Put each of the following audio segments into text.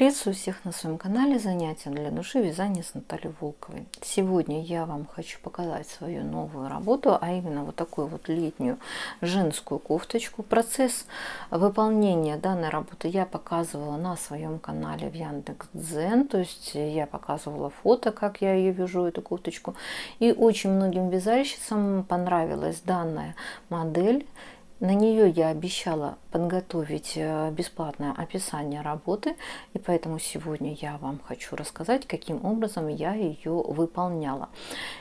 Приветствую всех на своем канале «Занятия для души. Вязание с Натальей Волковой». Сегодня я вам хочу показать свою новую работу, а именно вот такую вот летнюю женскую кофточку. Процесс выполнения данной работы я показывала на своем канале в Яндекс.Дзен, то есть я показывала фото, как я ее вяжу, эту кофточку. И очень многим вязальщицам понравилась данная модель. На нее я обещала подготовить бесплатное описание работы, и поэтому сегодня я вам хочу рассказать, каким образом я ее выполняла.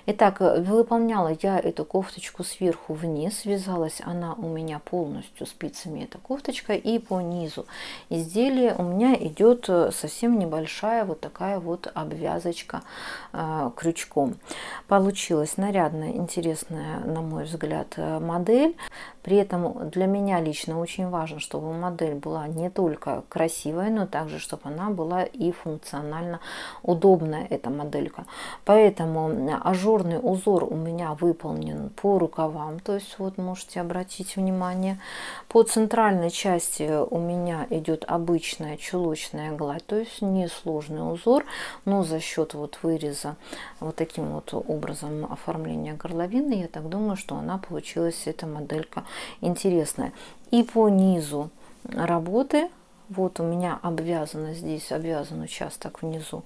Итак, выполняла я эту кофточку сверху вниз, вязалась она у меня полностью спицами, эта кофточка, и по низу изделия у меня идет совсем небольшая вот такая вот обвязочка крючком. Получилась нарядная, интересная, на мой взгляд, модель. При этом для меня лично очень важно, чтобы модель была не только красивая, но также, чтобы она была и функционально удобная, эта моделька. Поэтому ажурный узор у меня выполнен по рукавам, то есть вот можете обратить внимание. По центральной части у меня идет обычная чулочная гладь, то есть несложный узор, но за счет вот выреза вот таким вот образом оформления горловины, я так думаю, что она получилась, эта моделька, интересная. И по низу работы вот у меня обвязано, здесь обвязан участок внизу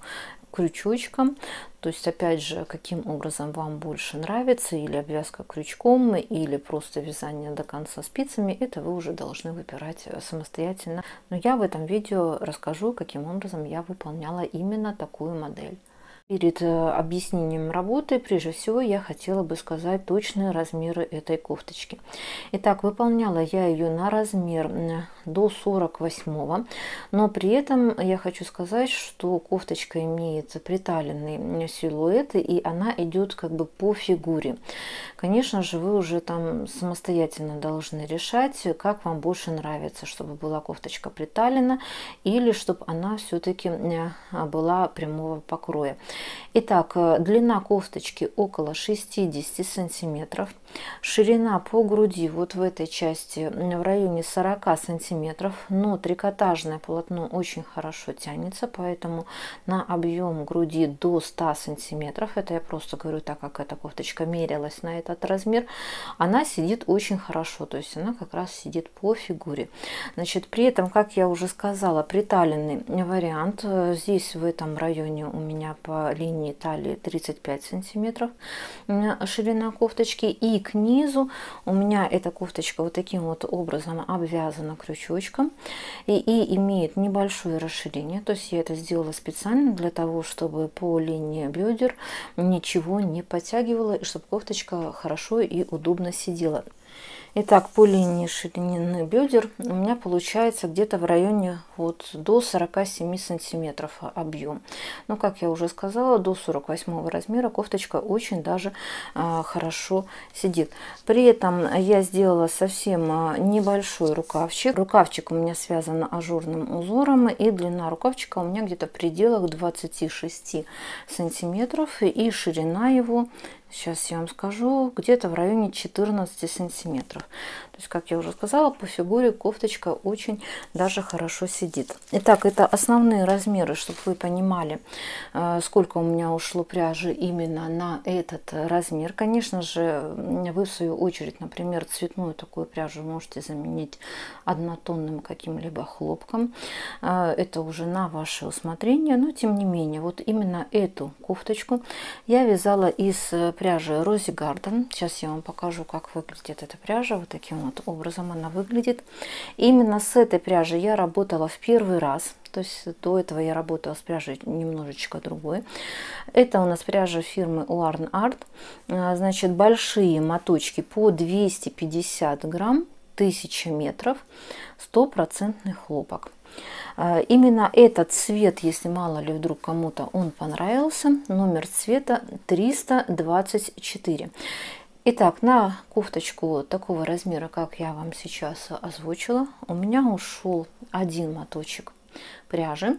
крючочком. То есть опять же, каким образом вам больше нравится, или обвязка крючком, или просто вязание до конца спицами, это вы уже должны выбирать самостоятельно. Но я в этом видео расскажу, каким образом я выполняла именно такую модель. Перед объяснением работы, прежде всего, я хотела бы сказать точные размеры этой кофточки. Итак, выполняла я ее на размер до 48, но при этом я хочу сказать, что кофточка имеет приталенный силуэт, и она идет как бы по фигуре. Конечно же, вы уже там самостоятельно должны решать, как вам больше нравится, чтобы была кофточка приталена или чтобы она все-таки была прямого покроя. Итак, длина кофточки около 60 сантиметров, ширина по груди вот в этой части в районе 40 сантиметров, но трикотажное полотно очень хорошо тянется, поэтому на объем груди до 100 сантиметров, это я просто говорю так, как эта кофточка мерилась на этот размер, она сидит очень хорошо, то есть она как раз сидит по фигуре. Значит, при этом, как я уже сказала, приталенный вариант, здесь в этом районе у меня по линии талии 35 сантиметров ширина кофточки, и к низу у меня эта кофточка вот таким вот образом обвязана крючочком и имеет небольшое расширение, то есть я это сделала специально для того, чтобы по линии бедер ничего не подтягивало, и чтобы кофточка хорошо и удобно сидела. Итак, по линии ширины бедер у меня получается где-то в районе вот до 47 сантиметров объем. Но, как я уже сказала, до 48 размера кофточка очень даже хорошо сидит. При этом я сделала совсем небольшой рукавчик. Рукавчик у меня связан ажурным узором, и длина рукавчика у меня где-то в пределах 26 сантиметров, и ширина его, сейчас я вам скажу, где-то в районе 14 сантиметров. То есть, как я уже сказала, по фигуре кофточка очень даже хорошо сидит. Итак, это основные размеры, чтобы вы понимали, сколько у меня ушло пряжи именно на этот размер. Конечно же, вы в свою очередь, например, цветную такую пряжу можете заменить однотонным каким-либо хлопком. Это уже на ваше усмотрение, но тем не менее, вот именно эту кофточку я вязала из пряжи Rosie Garden. Сейчас я вам покажу, как выглядит эта пряжа. Вот таким вот образом она выглядит. Именно с этой пряжей я работала в первый раз. То есть до этого я работала с пряжей немножечко другой. Это у нас пряжа фирмы Warn Art. Значит, большие моточки по 250 грамм, 1000 метров, 100% хлопок. Именно этот цвет, если мало ли вдруг кому-то он понравился, номер цвета 324. Итак, на кофточку такого размера, как я вам сейчас озвучила, у меня ушел один моточек пряжи.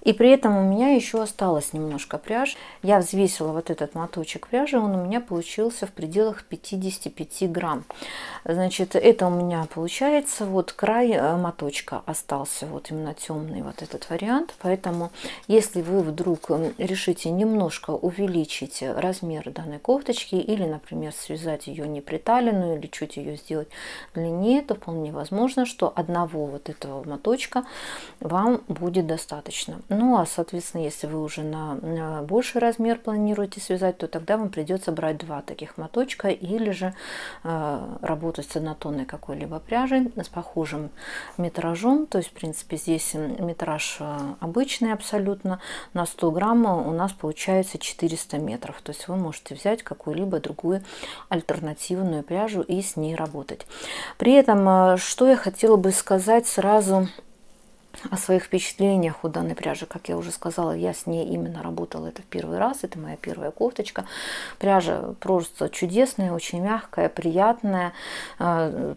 И при этом у меня еще осталось немножко пряжи. Я взвесила вот этот моточек пряжи, он у меня получился в пределах 55 грамм. Значит, это у меня получается вот край моточка остался, вот именно темный вот этот вариант. Поэтому, если вы вдруг решите немножко увеличить размер данной кофточки или, например, связать ее не приталенную или чуть ее сделать длиннее, то вполне возможно, что одного вот этого моточка вам будет достаточно. Ну, а, соответственно, если вы уже на больший размер планируете связать, то тогда вам придется брать два таких моточка или же работать с однотонной какой-либо пряжей с похожим метражом. То есть, в принципе, здесь метраж обычный абсолютно. На 100 грамм у нас получается 400 метров. То есть вы можете взять какую-либо другую альтернативную пряжу и с ней работать. При этом, что я хотела бы сказать сразу о своих впечатлениях у данной пряжи. Как я уже сказала, я с ней именно работала это в первый раз. Это моя первая кофточка. Пряжа просто чудесная, очень мягкая, приятная.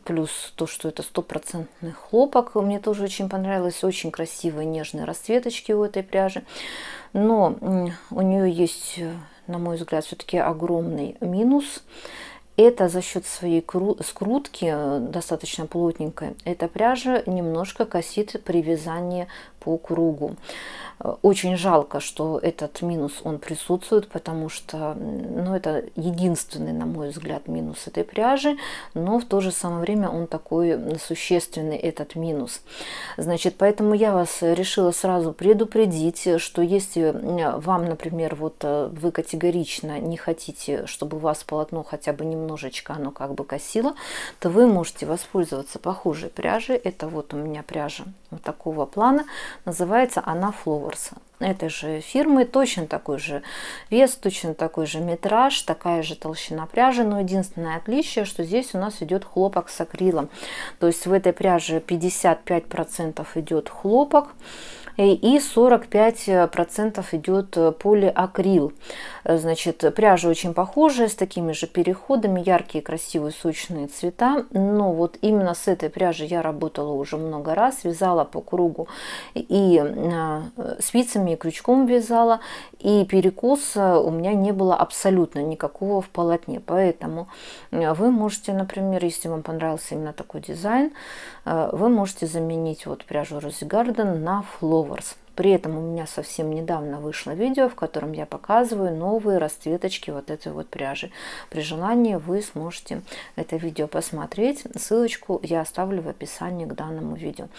Плюс то, что это стопроцентный хлопок. Мне тоже очень понравилось. Очень красивые нежные расцветочки у этой пряжи. Но у нее есть, на мой взгляд, все-таки огромный минус. Это за счет своей скрутки, достаточно плотненькой, эта пряжа немножко косит при вязании по кругу. Очень жалко, что этот минус он присутствует, потому что ну, это единственный, на мой взгляд, минус этой пряжи, но в то же самое время он такой существенный, этот минус. Значит, поэтому я вас решила сразу предупредить, что если вам, например, вот вы категорично не хотите, чтобы у вас полотно хотя бы немножечко оно как бы косило, то вы можете воспользоваться похожей пряжей. Это вот у меня пряжа вот такого плана. Называется она Flowers. Этой же фирмы, точно такой же вес, точно такой же метраж, такая же толщина пряжи, но единственное отличие, что здесь у нас идет хлопок с акрилом. То есть в этой пряже 55% идет хлопок и 45% идет полиакрил. Значит, пряжа очень похожая, с такими же переходами, яркие, красивые, сочные цвета. Но вот именно с этой пряжей я работала уже много раз, вязала по кругу и спицами, и крючком вязала, и перекоса у меня не было абсолютно никакого в полотне. Поэтому вы можете, например, если вам понравился именно такой дизайн, вы можете заменить вот пряжу Rose Garden на Flowers. При этом у меня совсем недавно вышло видео, в котором я показываю новые расцветочки вот этой вот пряжи. При желании вы сможете это видео посмотреть. Ссылочку я оставлю в описании к данному видео.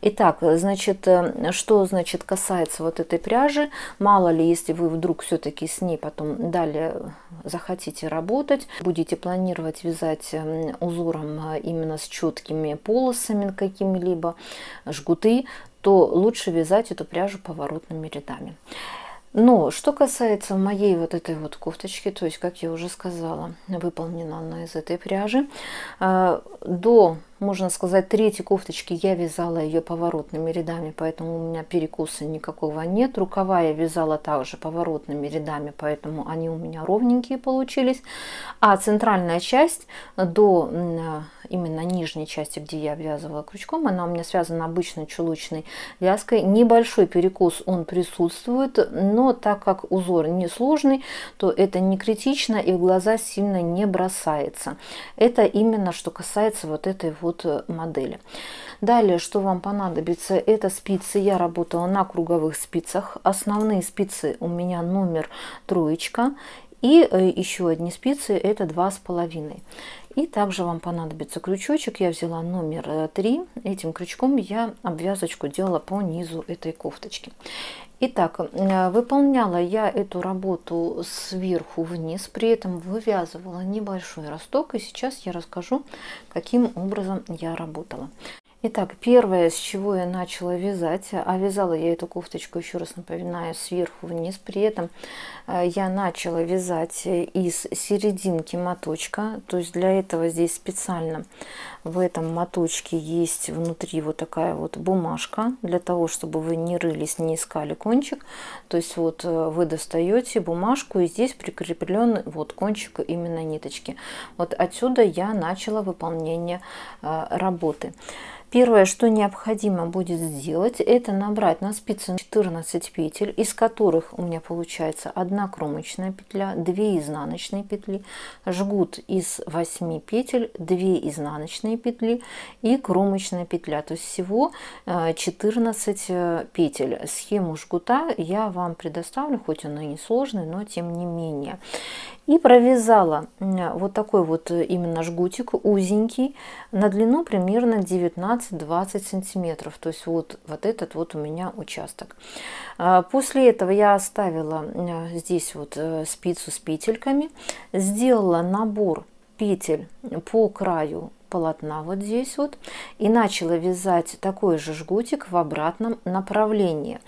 Итак, значит, что значит касается вот этой пряжи, мало ли, если вы вдруг все-таки с ней потом далее захотите работать, будете планировать вязать узором именно с четкими полосами какими-либо, жгуты, то лучше вязать эту пряжу поворотными рядами. Но что касается моей вот этой вот кофточки, то есть, как я уже сказала, выполнена она из этой пряжи. До, можно сказать, третьей кофточки я вязала ее поворотными рядами, поэтому у меня перекоса никакого нет. Рукава я вязала также поворотными рядами, поэтому они у меня ровненькие получились. А центральная часть до именно нижней части, где я вязывала крючком, она у меня связана обычной чулочной вязкой. Небольшой перекос он присутствует, но так как узор не сложный, то это не критично и в глаза сильно не бросается. Это именно что касается вот этой вот модели. Далее, что вам понадобится, это спицы. Я работала на круговых спицах. Основные спицы у меня номер 3. И еще одни спицы, это 2,5. И также вам понадобится крючочек. Я взяла номер 3. Этим крючком я обвязочку делала по низу этой кофточки. Итак, выполняла я эту работу сверху вниз, при этом вывязывала небольшой росток. И сейчас я расскажу, каким образом я работала. Итак, первое, с чего я начала вязать, а вязала я эту кофточку, еще раз напоминаю, сверху вниз. При этом я начала вязать из серединки моточка, то есть для этого здесь специально в этом моточке есть внутри вот такая вот бумажка, для того, чтобы вы не рылись, не искали кончик. То есть вот вы достаете бумажку, и здесь прикреплен вот кончик именно ниточки. Вот отсюда я начала выполнение работы. Первое, что необходимо будет сделать, это набрать на спице 14 петель, из которых у меня получается 1 кромочная петля, 2 изнаночные петли, жгут из 8 петель, 2 изнаночные петли и кромочная петля. То есть всего 14 петель. Схему жгута я вам предоставлю, хоть он и не сложный, но тем не менее. И провязала вот такой вот именно жгутик узенький на длину примерно 19-20 сантиметров. То есть вот этот вот у меня участок. После этого я оставила здесь вот спицу с петельками, сделала набор петель по краю полотна вот здесь вот и начала вязать такой же жгутик в обратном направлении.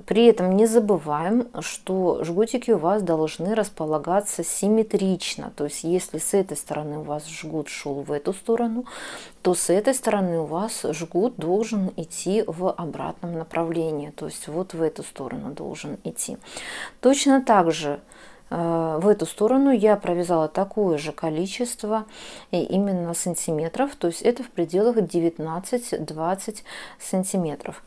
При этом не забываем, что жгутики у вас должны располагаться симметрично. То есть если с этой стороны у вас жгут шел в эту сторону, то с этой стороны у вас жгут должен идти в обратном направлении. То есть вот в эту сторону должен идти. Точно так же в эту сторону я провязала такое же количество именно сантиметров, то есть это в пределах 19-20 сантиметров.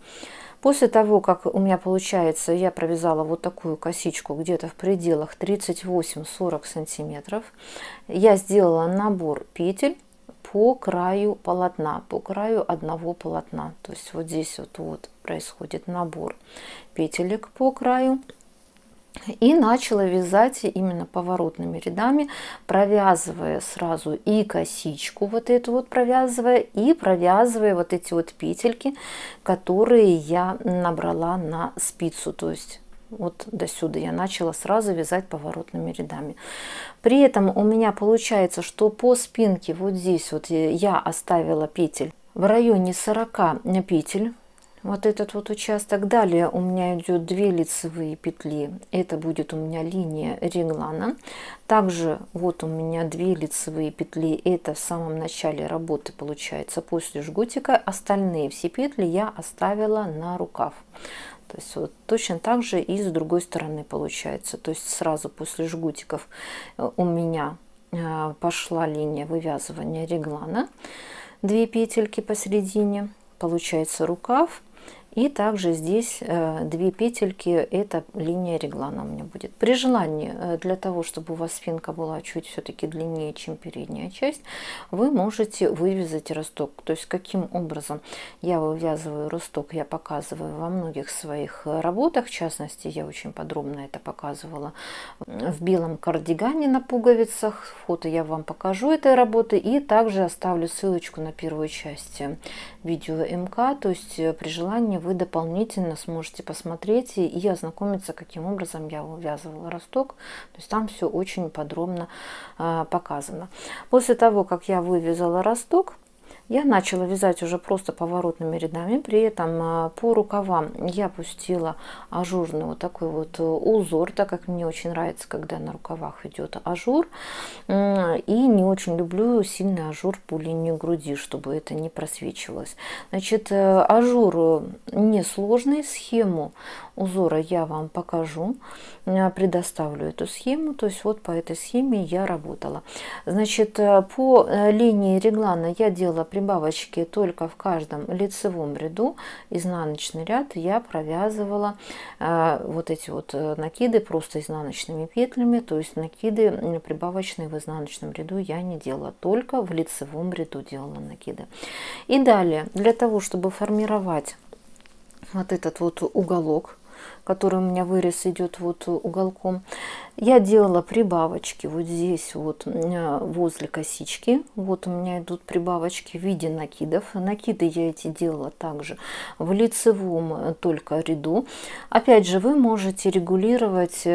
После того, как у меня получается, я провязала вот такую косичку где-то в пределах 38-40 сантиметров, я сделала набор петель по краю полотна, по краю одного полотна. То есть вот здесь вот происходит набор петелек по краю. И начала вязать именно поворотными рядами, провязывая сразу и косичку вот эту вот провязывая, и провязывая вот эти вот петельки, которые я набрала на спицу. То есть вот до сюда я начала сразу вязать поворотными рядами. При этом у меня получается, что по спинке вот здесь вот я оставила петель в районе 40 петель. Вот этот вот участок. Далее у меня идет 2 лицевые петли. Это будет у меня линия реглана. Также вот у меня 2 лицевые петли. Это в самом начале работы получается после жгутика. Остальные все петли я оставила на рукав. То есть вот точно так же и с другой стороны получается. То есть сразу после жгутиков у меня пошла линия вывязывания реглана. 2 петельки посередине. Получается рукав. И также здесь 2 петельки, это линия реглана у меня будет. При желании, для того, чтобы у вас спинка была чуть все-таки длиннее, чем передняя часть, вы можете вывязать росток. То есть каким образом я вывязываю росток, я показываю во многих своих работах. В частности, я очень подробно это показывала в белом кардигане на пуговицах. Фото я вам покажу этой работы. И также оставлю ссылочку на первую часть видео МК. То есть при желании вы дополнительно сможете посмотреть и ознакомиться, каким образом я вывязывала росток. То есть там все очень подробно показано. После того, как я вывязала росток, я начала вязать уже просто поворотными рядами. При этом по рукавам я пустила ажурный вот такой вот узор, так как мне очень нравится, когда на рукавах идет ажур. И не очень люблю сильный ажур по линии груди, чтобы это не просвечивалось. Значит, ажур несложный. Схему узора я вам покажу, предоставлю эту схему. То есть вот по этой схеме я работала. Значит, по линии реглана я делала прибавочки только в каждом лицевом ряду. Изнаночный ряд я провязывала вот эти вот накиды просто изнаночными петлями. То есть накиды прибавочные в изнаночном ряду я не делала, только в лицевом ряду делала накиды. И далее, для того, чтобы формировать вот этот вот уголок, который у меня вырез идет вот уголком, я делала прибавочки вот здесь вот возле косички. Вот у меня идут прибавочки в виде накидов. Накиды я эти делала также в лицевом только ряду. Опять же, вы можете регулировать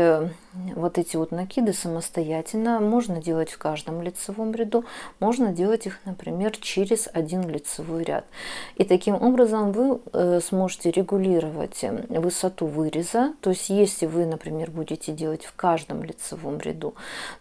вот эти вот накиды самостоятельно. Можно делать в каждом лицевом ряду, можно делать их, например, через один лицевой ряд. И таким образом вы сможете регулировать высоту выреза. То есть если вы, например, будете делать в каждом лицевом ряду,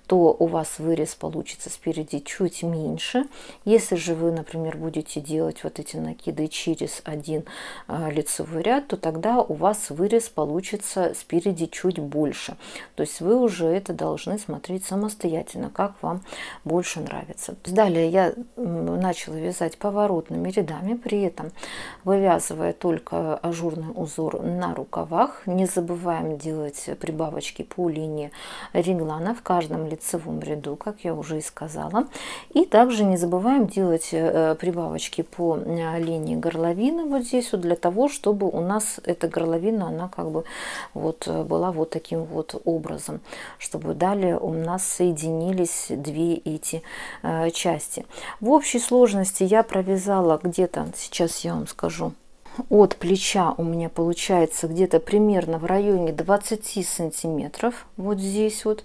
то у вас вырез получится спереди чуть меньше. Если же вы, например, будете делать вот эти накиды через один лицевой ряд, то тогда у вас вырез получится спереди чуть больше. То есть вы уже это должны смотреть самостоятельно, как вам больше нравится. Далее я начала вязать поворотными рядами, при этом вывязывая только ажурный узор на рукавах. Не забываем делать прибавочки по линии реглана в каждом лицевом ряду, как я уже и сказала. И также не забываем делать прибавочки по линии горловины вот здесь, вот, для того, чтобы у нас эта горловина, она как бы вот была вот таким вот образом, чтобы далее у нас соединились две эти части. В общей сложности я провязала где-то, сейчас я вам скажу, от плеча у меня получается где-то примерно в районе 20 сантиметров, вот здесь вот.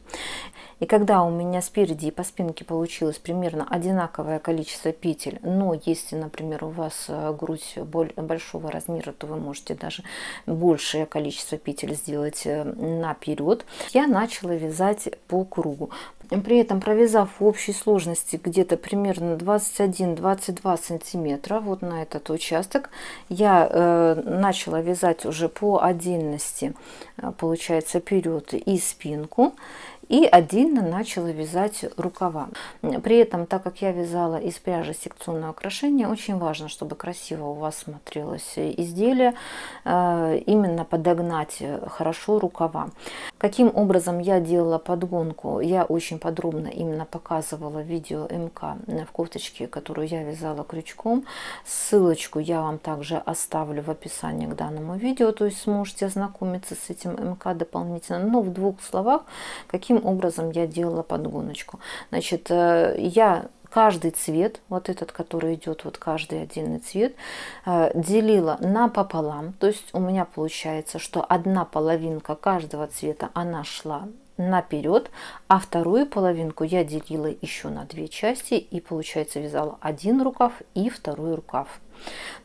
И когда у меня спереди и по спинке получилось примерно одинаковое количество петель, но если, например, у вас грудь большого размера, то вы можете даже большее количество петель сделать наперед, я начала вязать по кругу. При этом, провязав в общей сложности где-то примерно 21-22 сантиметра вот на этот участок, я начала вязать уже по отдельности, получается, вперед и спинку. И отдельно начала вязать рукава. При этом, так как я вязала из пряжи секционное украшение, очень важно, чтобы красиво у вас смотрелось изделие, именно подогнать хорошо рукава. Каким образом я делала подгонку, я очень подробно именно показывала в видео МК в кофточке, которую я вязала крючком. Ссылочку я вам также оставлю в описании к данному видео, то есть сможете ознакомиться с этим МК дополнительно. Но в двух словах, каким образом я делала подгоночку. Значит, я каждый цвет, вот этот, который идет, вот каждый отдельный цвет, делила напополам. То есть у меня получается, что одна половинка каждого цвета, она шла наперед, а вторую половинку я делила еще на две части, и получается вязала один рукав и второй рукав.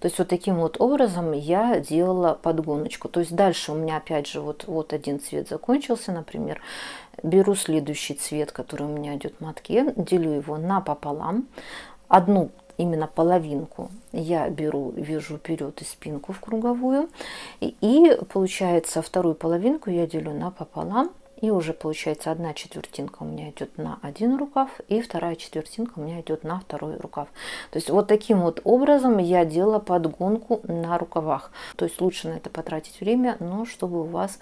То есть вот таким вот образом я делала подгоночку. То есть дальше у меня опять же вот один цвет закончился, например, беру следующий цвет, который у меня идет в мотке, делю его напополам, одну именно половинку я беру, вяжу вперед и спинку в круговую, и получается вторую половинку я делю напополам. И уже получается одна четвертинка у меня идет на один рукав, и вторая четвертинка у меня идет на второй рукав. То есть вот таким вот образом я делала подгонку на рукавах. То есть лучше на это потратить время, но чтобы у вас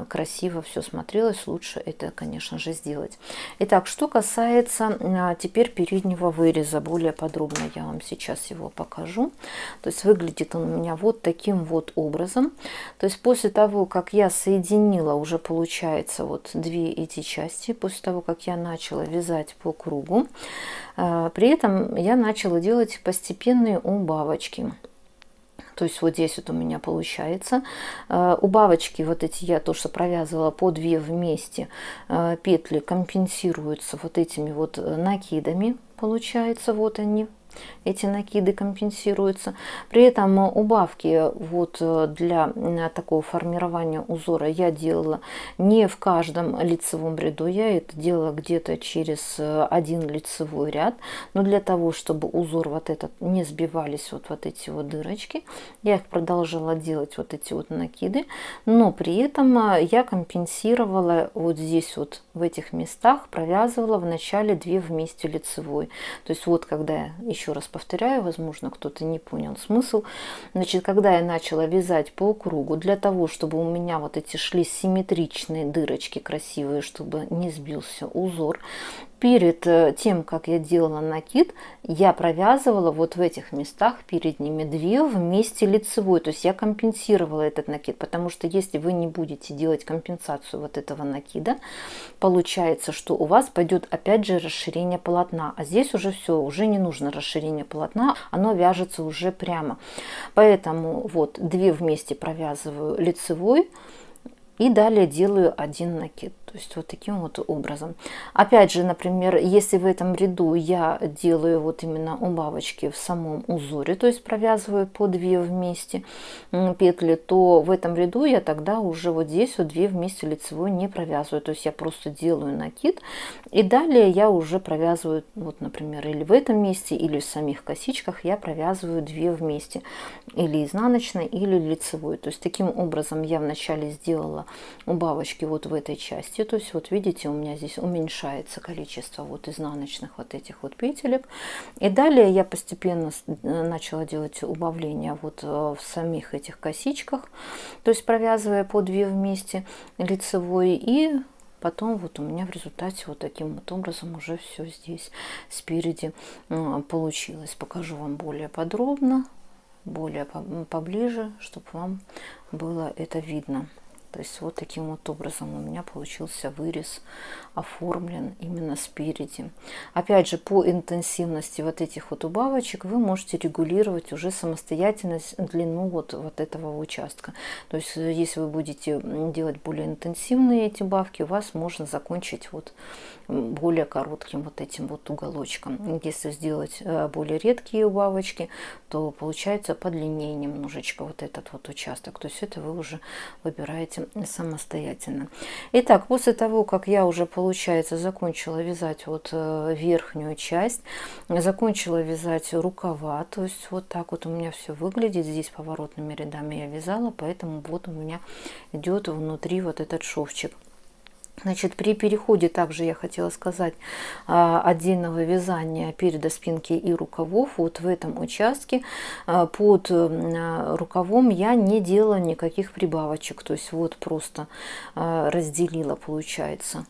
красиво все смотрелось, лучше это, конечно же, сделать. Итак, что касается теперь переднего выреза, более подробно я вам сейчас его покажу. То есть выглядит он у меня вот таким вот образом. То есть после того, как я соединила, уже получается вот две эти части, после того, как я начала вязать по кругу, при этом я начала делать постепенные убавочки. То есть вот здесь вот у меня получается убавочки, вот эти я то, что провязывала по 2 вместе петли, компенсируются вот этими вот накидами, получается, вот они. Эти накиды компенсируются. При этом убавки вот для такого формирования узора я делала не в каждом лицевом ряду, я это делала где-то через один лицевой ряд. Но для того, чтобы узор вот этот не сбивались вот эти вот дырочки, я их продолжала делать, вот эти вот накиды. Но при этом я компенсировала вот здесь вот в этих местах, провязывала в начале 2 вместе лицевой. То есть вот когда я, еще раз повторяю, возможно, кто-то не понял смысл. Значит, когда я начала вязать по кругу, для того, чтобы у меня вот эти шли симметричные дырочки красивые, чтобы не сбился узор, перед тем, как я делала накид, я провязывала вот в этих местах перед ними 2 вместе лицевой. То есть я компенсировала этот накид, потому что если вы не будете делать компенсацию вот этого накида, получается, что у вас пойдет опять же расширение полотна. А здесь уже все, уже не нужно расширение полотна, оно вяжется уже прямо. Поэтому вот 2 вместе провязываю лицевой, И далее делаю один накид. То есть вот таким вот образом. Опять же, например, если в этом ряду я делаю вот именно убавочки в самом узоре, то есть провязываю по 2 вместе петли, то в этом ряду я тогда уже вот здесь вот 2 вместе лицевой не провязываю. То есть я просто делаю накид, и далее я уже провязываю, вот, например, или в этом месте, или в самих косичках я провязываю 2 вместе, или изнаночной, или лицевой. То есть таким образом я вначале сделала убавочки вот в этой части. То есть вот видите, у меня здесь уменьшается количество вот изнаночных вот этих вот петелек. И далее я постепенно начала делать убавления вот в самих этих косичках, то есть провязывая по 2 вместе лицевой, и потом вот у меня в результате вот таким вот образом уже все здесь спереди получилось. Покажу вам более подробно, более поближе, чтобы вам было это видно. То есть вот таким вот образом у меня получился вырез оформлен именно спереди. Опять же, по интенсивности вот этих вот убавочек вы можете регулировать уже самостоятельно длину вот этого участка. То есть если вы будете делать более интенсивные эти убавки, у вас можно закончить вот более коротким вот этим вот уголочком. Если сделать более редкие убавочки, то получается подлиннее немножечко вот этот вот участок. То есть это вы уже выбираете самостоятельно. Итак, после того, как я уже, получается, закончила вязать вот верхнюю часть, закончила вязать рукава, то есть вот так вот у меня все выглядит. Здесь поворотными рядами я вязала, поэтому вот у меня идет внутри вот этот шовчик. Значит, при переходе также я хотела сказать отдельного вязания переда спинки и рукавов. Вот в этом участке под рукавом я не делала никаких прибавочек. То есть вот просто разделила, получается,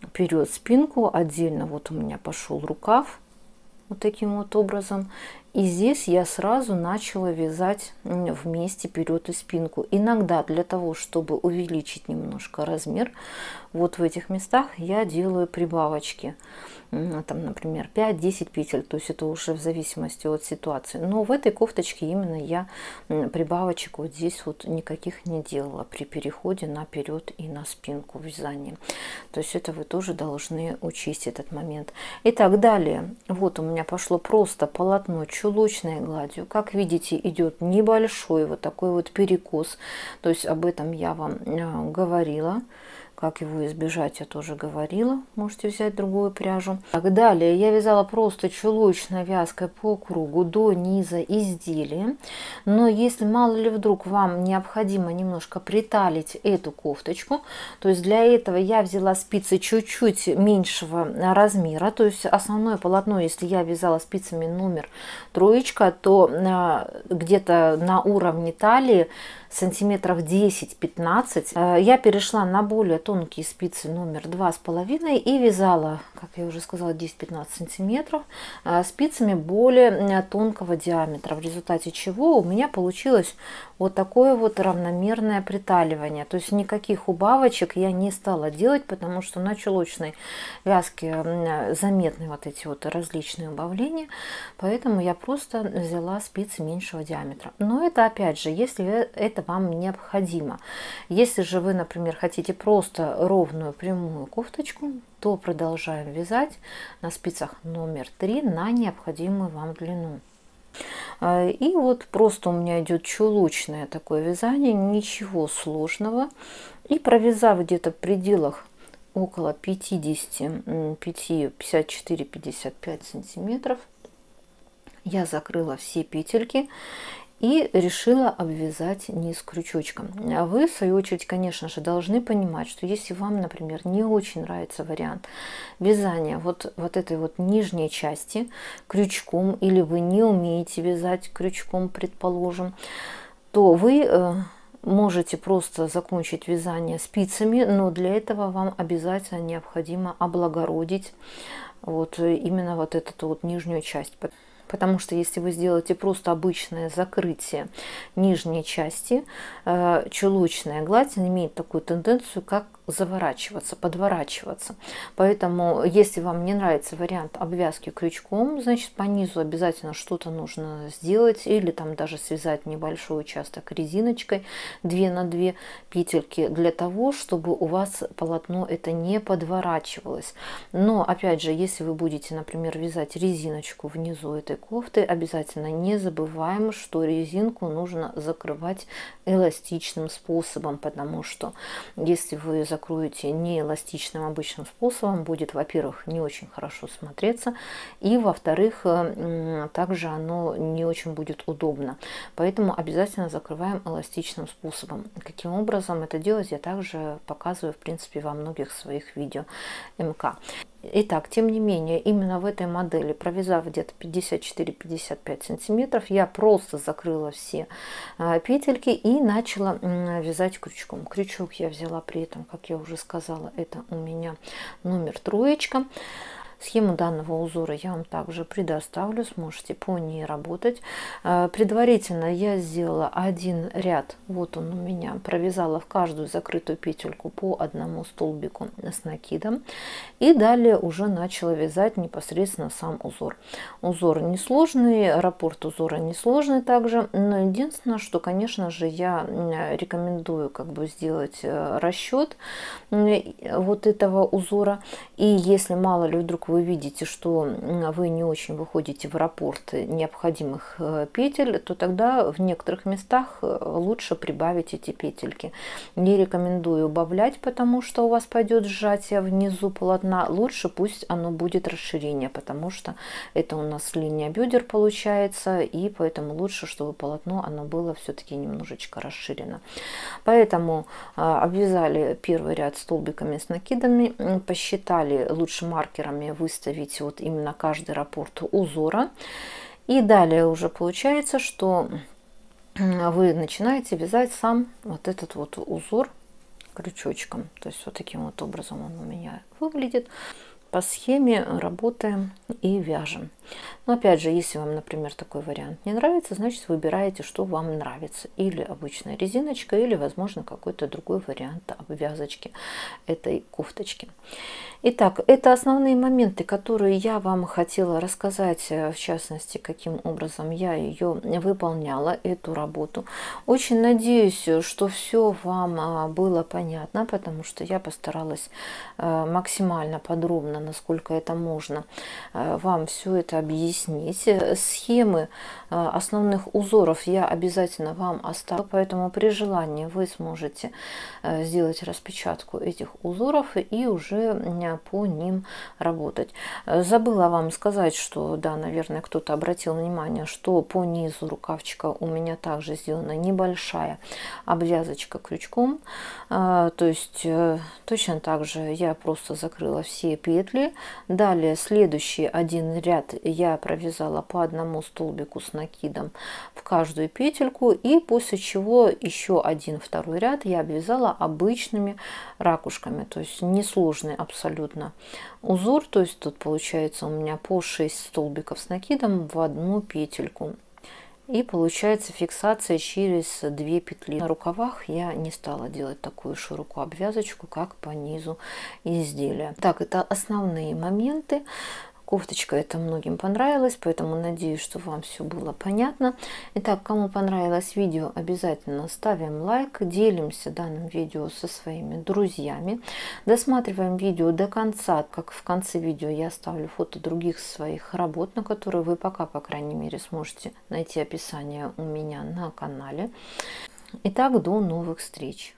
вперед спинку. Отдельно вот у меня пошел рукав вот таким вот образом. И здесь я сразу начала вязать вместе вперед и спинку. Иногда для того, чтобы увеличить немножко размер, вот в этих местах я делаю прибавочки. Там, например, 5-10 петель, то есть это уже в зависимости от ситуации. Но в этой кофточке именно я прибавочек вот здесь вот никаких не делала при переходе на вперед и на спинку вязания. То есть это вы тоже должны учесть этот момент. Итак, далее вот у меня пошло просто полотно чулочной гладью. Как видите, идет небольшой вот такой вот перекос. То есть об этом я вам говорила. Как его избежать, я тоже говорила. Можете взять другую пряжу. Так, далее я вязала просто чулочной вязкой по кругу до низа изделия. Но если мало ли вдруг вам необходимо немножко приталить эту кофточку, то есть для этого я взяла спицы чуть-чуть меньшего размера. То есть основное полотно, если я вязала спицами номер 3, то где-то на уровне талии сантиметров 10-15 я перешла на более тонкие спицы номер 2,5 и вязала, как я уже сказала, 10-15 сантиметров спицами более тонкого диаметра, в результате чего у меня получилось вот такое вот равномерное приталивание. То есть никаких убавочек я не стала делать, потому что на чулочной вязке заметны вот эти вот различные убавления, поэтому я просто взяла спицы меньшего диаметра. Но это опять же, если это вам необходимо. Если же вы, например, хотите просто ровную прямую кофточку, то продолжаем вязать на спицах номер 3 на необходимую вам длину. И вот просто у меня идет чулочное такое вязание, ничего сложного. И провязав где-то в пределах около 54-55 сантиметров, я закрыла все петельки и решила обвязать низ крючочком. А вы, в свою очередь, конечно же, должны понимать, что если вам, например, не очень нравится вариант вязания вот этой вот нижней части крючком, или вы не умеете вязать крючком, предположим, то вы можете просто закончить вязание спицами, но для этого вам обязательно необходимо облагородить вот именно вот эту вот нижнюю часть. Потому что если вы сделаете просто обычное закрытие нижней части, чулочная гладь имеет такую тенденцию, как заворачиваться, подворачиваться. Поэтому, если вам не нравится вариант обвязки крючком, значит, по низу обязательно что-то нужно сделать, или там даже связать небольшой участок резиночкой 2 на 2 петельки, для того, чтобы у вас полотно это не подворачивалось. Но, опять же, если вы будете, например, вязать резиночку внизу этой кофты, обязательно не забываем, что резинку нужно закрывать эластичным способом, потому что если вы закроете не эластичным обычным способом, будет, во-первых, не очень хорошо смотреться, и, во-вторых, также оно не очень будет удобно. Поэтому обязательно закрываем эластичным способом. Каким образом это делать, я также показываю, в принципе, во многих своих видео МК. Итак, тем не менее, именно в этой модели, провязав где-то 54-55 сантиметров, я просто закрыла все петельки и начала вязать крючком. Крючок я взяла при этом, как я уже сказала, это у меня номер 3. Схему данного узора я вам также предоставлю, сможете по ней работать. Предварительно я сделала один ряд, вот он у меня, провязала в каждую закрытую петельку по одному столбику с накидом. И далее уже начала вязать непосредственно сам узор. Узор несложный, раппорт узора несложный также, но единственное, что, конечно же, я рекомендую сделать расчет вот этого узора. И если мало ли вдруг вы видите, что вы не очень выходите в раппорт необходимых петель, то тогда в некоторых местах лучше прибавить эти петельки. Не рекомендую убавлять, потому что у вас пойдет сжатие внизу полотна. Лучше пусть оно будет расширение, потому что это у нас линия бедер получается, и поэтому лучше, чтобы полотно оно было все-таки немножечко расширено. Поэтому обвязали первый ряд столбиками с накидами, посчитали, лучше маркерами выставить вот именно каждый раппорт узора. И далее уже получается, что вы начинаете вязать сам вот этот вот узор крючочком. То есть вот таким вот образом он у меня выглядит. По схеме работаем и вяжем. Но опять же, если вам, например, такой вариант не нравится, значит выбираете, что вам нравится. Или обычная резиночка, или, возможно, какой-то другой вариант обвязочки этой кофточки. Итак, это основные моменты, которые я вам хотела рассказать, в частности, каким образом я ее выполняла, эту работу. Очень надеюсь, что все вам было понятно, потому что я постаралась максимально подробно, насколько это можно, вам все это объяснить. Схемы основных узоров я обязательно вам оставлю, поэтому при желании вы сможете сделать распечатку этих узоров и уже по ним работать. Забыла вам сказать, что, да, наверное, кто-то обратил внимание, что по низу рукавчика у меня также сделана небольшая обвязочка крючком. То есть точно так же я просто закрыла все петли. Далее следующий один ряд я провязала по одному столбику с накидом в каждую петельку, и после чего еще один второй ряд я обвязала обычными ракушками, то есть несложный абсолютно узор. То есть тут получается у меня по 6 столбиков с накидом в одну петельку. И получается фиксация через 2 петли. На рукавах я не стала делать такую широкую обвязочку, как по низу изделия. Так, это основные моменты. Кофточка эта многим понравилась, поэтому надеюсь, что вам все было понятно. Итак, кому понравилось видео, обязательно ставим лайк, делимся данным видео со своими друзьями, досматриваем видео до конца, как в конце видео я ставлю фото других своих работ, на которые вы пока, по крайней мере, сможете найти описание у меня на канале. Итак, до новых встреч!